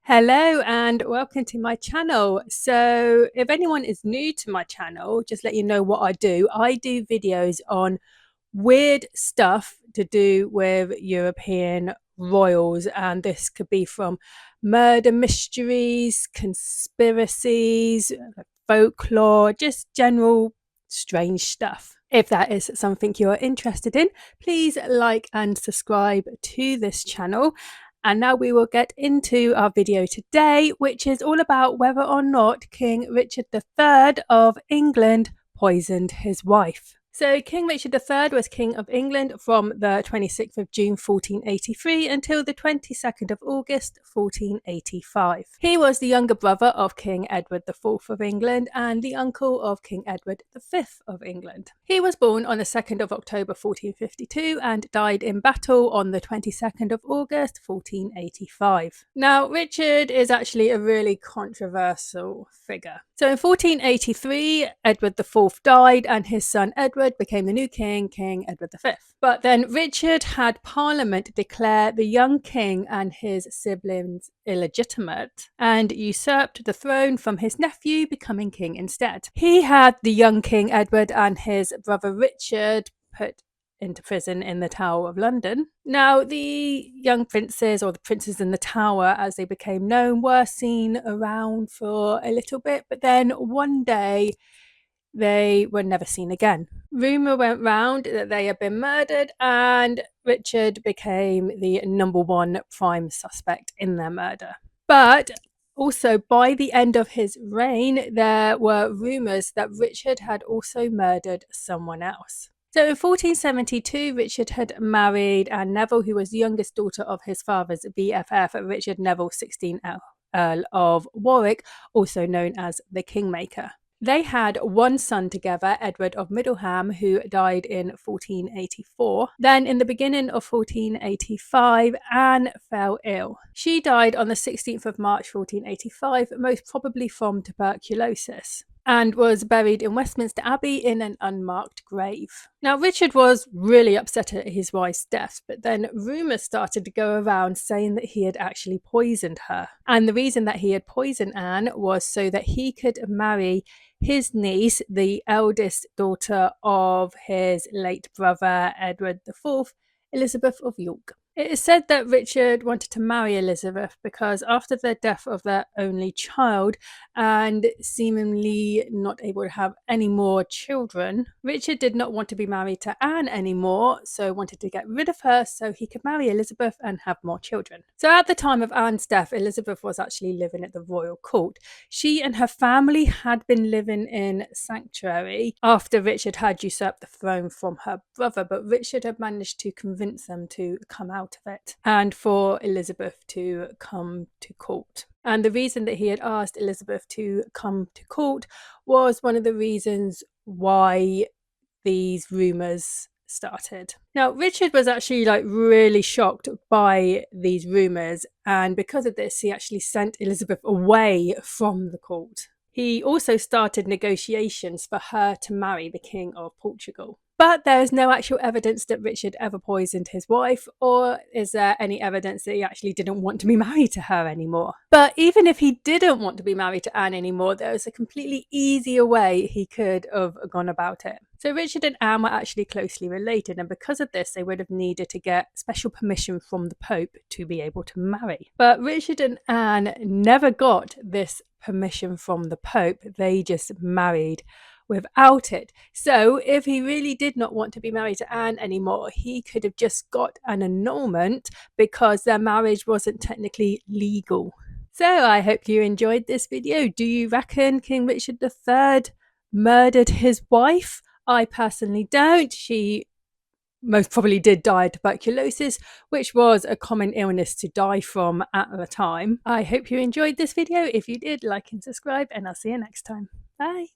Hello and welcome to my channel. So if anyone is new to my channel, just let you know what I do. I do videos on weird stuff to do with European royals, and this could be from murder mysteries, conspiracies, folklore, just general strange stuff. If that is something you're interested in, please like and subscribe to this channel. And now we will get into our video today, which is all about whether or not King Richard III of England poisoned his wife. So King Richard III was King of England from the 26th of June 1483 until the 22nd of August 1485. He was the younger brother of King Edward IV of England and the uncle of King Edward V of England. He was born on the 2nd of October 1452 and died in battle on the 22nd of August 1485. Now, Richard is actually a really controversial figure. So in 1483, Edward IV died and his son Edward became the new king, King Edward V. But then Richard had Parliament declare the young king and his siblings illegitimate and usurped the throne from his nephew, becoming king instead. He had the young King Edward and his brother Richard put into prison in the Tower of London. Now, the young princes, or the princes in the Tower as they became known, were seen around for a little bit, but then one day they were never seen again. Rumour went round that they had been murdered, and Richard became the #1 prime suspect in their murder. But also, by the end of his reign, there were rumours that Richard had also murdered someone else. So in 1472, Richard had married Anne Neville, who was the youngest daughter of his father's BFF, Richard Neville, 16th Earl of Warwick, also known as the Kingmaker. They had one son together, Edward of Middleham, who died in 1484. Then in the beginning of 1485, Anne fell ill. She died on the 16th of March 1485, most probably from tuberculosis, and was buried in Westminster Abbey in an unmarked grave. Now, Richard was really upset at his wife's death, but then rumours started to go around saying that he had actually poisoned her. And the reason that he had poisoned Anne was so that he could marry his niece, the eldest daughter of his late brother Edward IV, Elizabeth of York. It is said that Richard wanted to marry Elizabeth because after the death of their only child and seemingly not able to have any more children, Richard did not want to be married to Anne anymore, so wanted to get rid of her so he could marry Elizabeth and have more children. So at the time of Anne's death, Elizabeth was actually living at the royal court. She and her family had been living in sanctuary after Richard had usurped the throne from her brother, but Richard had managed to convince them to come out of it and for Elizabeth to come to court. And the reason that he had asked Elizabeth to come to court was one of the reasons why these rumours started. Now, Richard was actually really shocked by these rumours, and because of this, he actually sent Elizabeth away from the court. He also started negotiations for her to marry the King of Portugal. But there is no actual evidence that Richard ever poisoned his wife, or is there any evidence that he actually didn't want to be married to her anymore. But even if he didn't want to be married to Anne anymore, there was a completely easier way he could have gone about it. So Richard and Anne were actually closely related, and because of this, they would have needed to get special permission from the Pope to be able to marry. But Richard and Anne never got this permission from the Pope. They just married without it. So if he really did not want to be married to Anne anymore, he could have just got an annulment because their marriage wasn't technically legal. So I hope you enjoyed this video. Do you reckon King Richard III murdered his wife? I personally don't. She most probably did die of tuberculosis, which was a common illness to die from at the time. I hope you enjoyed this video. If you did, like and subscribe, and I'll see you next time. Bye.